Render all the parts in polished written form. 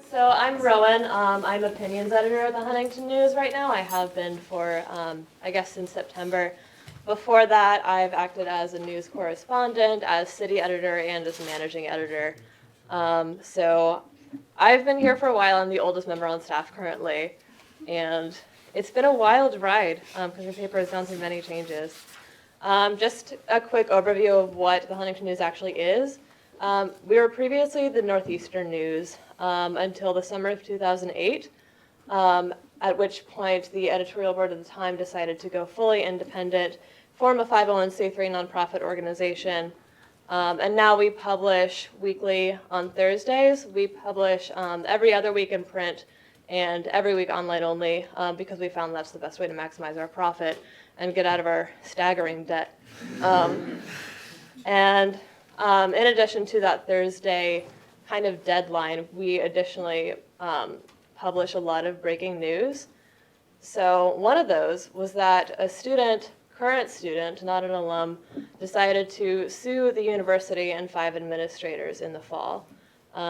So I'm Rowan. I'm opinions editor at the Huntington News right now. I have been for, I guess, since September. Before that, I've acted as a news correspondent, as city editor, and as managing editor. So I've been here for a while. I'm the oldest member on staff currently. And it's been a wild ride because your paper has gone through many changes. Just a quick overview of what the Huntington News actually is. We were previously the Northeastern News until the summer of 2008, at which point the editorial board at the time decided to go fully independent, form a 501c3 nonprofit organization, and now we publish weekly on Thursdays. We publish every other week in print and every week online only because we found that's the best way to maximize our profit and get out of our staggering debt. In addition to that Thursday kind of deadline, we additionally publish a lot of breaking news. So one of those was that a student, current student, not an alum, decided to sue the university and 5 administrators in the fall.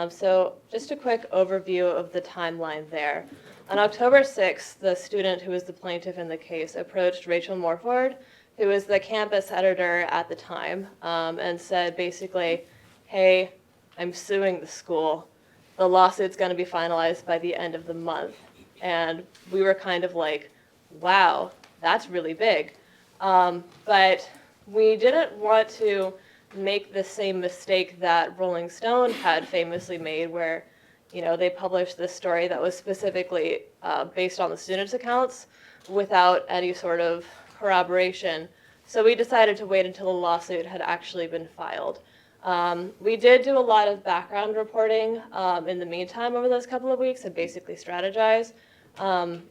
So just a quick overview of the timeline there. On October 6th, the student who was the plaintiff in the case approached Rachel Morford, who was the campus editor at the time, and said basically, hey, I'm suing the school. The lawsuit's going to be finalized by the end of the month. And we were kind of like, wow, that's really big. But we didn't want to make the same mistake that Rolling Stone had famously made, where they published this story that was specifically based on the students' accounts without any sort of corroboration. So we decided to wait until the lawsuit had actually been filed. We did do a lot of background reporting in the meantime over those couple of weeks and basically strategize.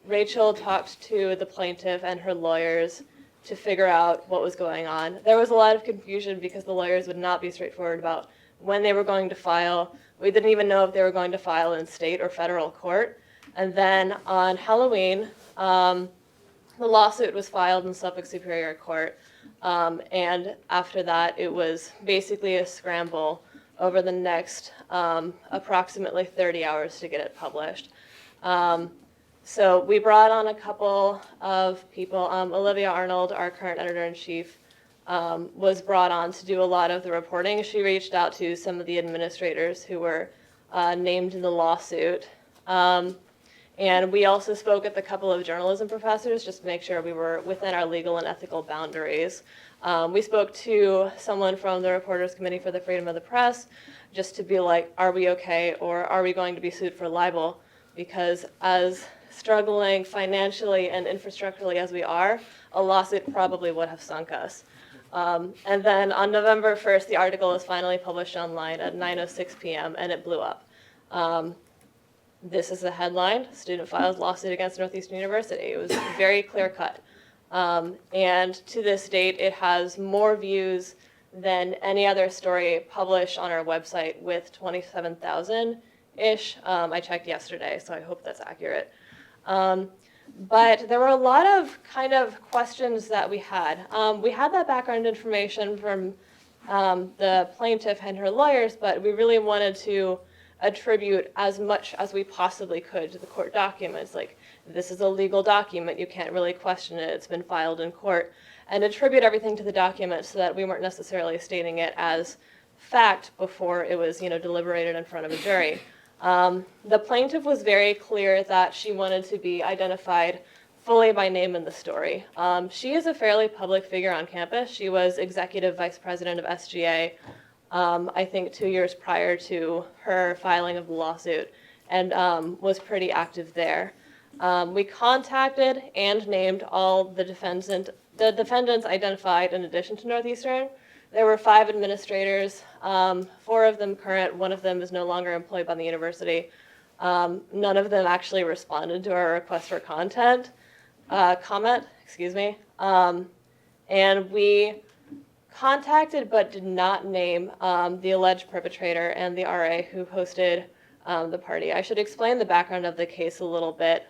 Rachel talked to the plaintiff and her lawyers to figure out what was going on. There was a lot of confusion because the lawyers would not be straightforward about when they were going to file. We didn't even know if they were going to file in state or federal court. And then on Halloween, the lawsuit was filed in Suffolk Superior Court. And after that, it was basically a scramble over the next approximately 30 hours to get it published. So we brought on a couple of people. Olivia Arnold, our current editor-in-chief, was brought on to do a lot of the reporting. She reached out to some of the administrators who were named in the lawsuit. And we also spoke with a couple of journalism professors just to make sure we were within our legal and ethical boundaries. We spoke to someone from the Reporters Committee for the Freedom of the Press just to be like, are we okay, or are we going to be sued for libel? Because as struggling financially and infrastructurally as we are, a lawsuit probably would have sunk us. And then on November 1st, the article was finally published online at 9:06 p.m. and it blew up. This is the headline: student files lawsuit against Northeastern University. It was very clear cut. And to this date, it has more views than any other story published on our website, with 27,000-ish. I checked yesterday, so I hope that's accurate. But there were a lot of kind of questions that we had. We had that background information from the plaintiff and her lawyers, but we really wanted to attribute as much as we possibly could to the court documents. Like, this is a legal document, you can't really question it, it's been filed in court, and attribute everything to the document so that we weren't necessarily stating it as fact before it was deliberated in front of a jury. The plaintiff was very clear that she wanted to be identified fully by name in the story. She is a fairly public figure on campus. She was executive vice president of SGA, I think 2 years prior to her filing of the lawsuit, and was pretty active there. We contacted and named all the defendants identified in addition to Northeastern. There were 5 administrators, 4 of them current, 1 of them is no longer employed by the university. None of them actually responded to our request for comment. And we contacted but did not name the alleged perpetrator and the RA who hosted the party. I should explain the background of the case a little bit,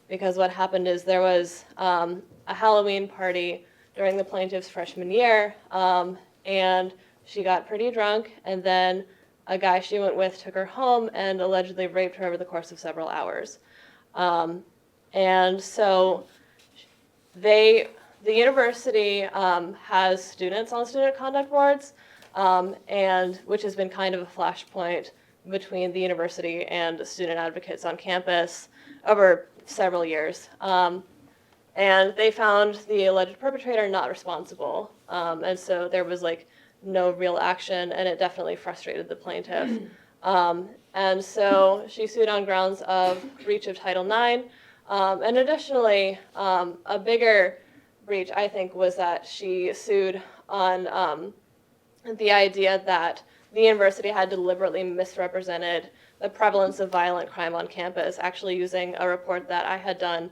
because what happened is there was a Halloween party during the plaintiff's freshman year, and she got pretty drunk, and then a guy she went with took her home and allegedly raped her over the course of several hours. And so the university has students on student conduct boards, and which has been kind of a flashpoint between the university and student advocates on campus over several years. And they found the alleged perpetrator not responsible. And so there was like no real action, and it definitely frustrated the plaintiff. And so she sued on grounds of breach of Title IX. And additionally, a bigger breach, I think, was that she sued on the idea that the university had deliberately misrepresented the prevalence of violent crime on campus, actually using a report that I had done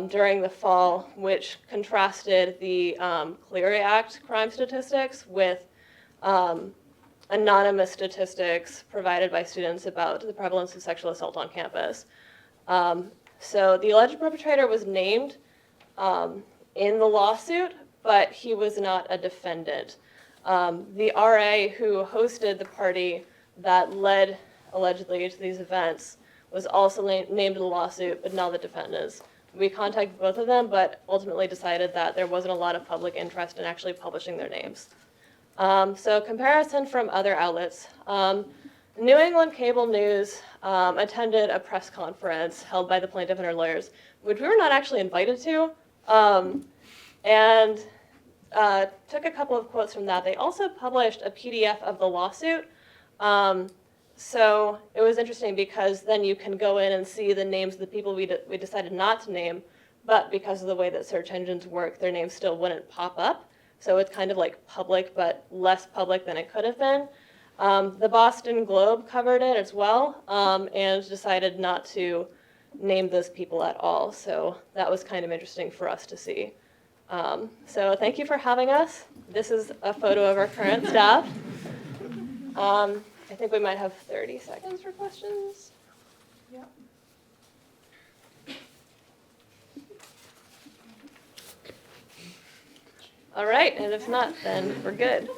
during the fall, which contrasted the Clery Act crime statistics with anonymous statistics provided by students about the prevalence of sexual assault on campus. So the alleged perpetrator was named in the lawsuit, but he was not a defendant. The RA who hosted the party that led allegedly to these events was also named in the lawsuit, but not the defendants. We contacted both of them, but ultimately decided that there wasn't a lot of public interest in actually publishing their names. So comparison from other outlets. New England Cable News attended a press conference held by the plaintiff and her lawyers, which we were not actually invited to, and took a couple of quotes from that. They also published a PDF of the lawsuit. So it was interesting because then you can go in and see the names of the people we decided not to name, but because of the way that search engines work, their names still wouldn't pop up. So it's kind of like public, but less public than it could have been. The Boston Globe covered it as well, and decided not to name those people at all. So that was kind of interesting for us to see. So thank you for having us. This is a photo of our current staff. I think we might have 30 seconds for questions. Yeah. All right, and if not, then we're good.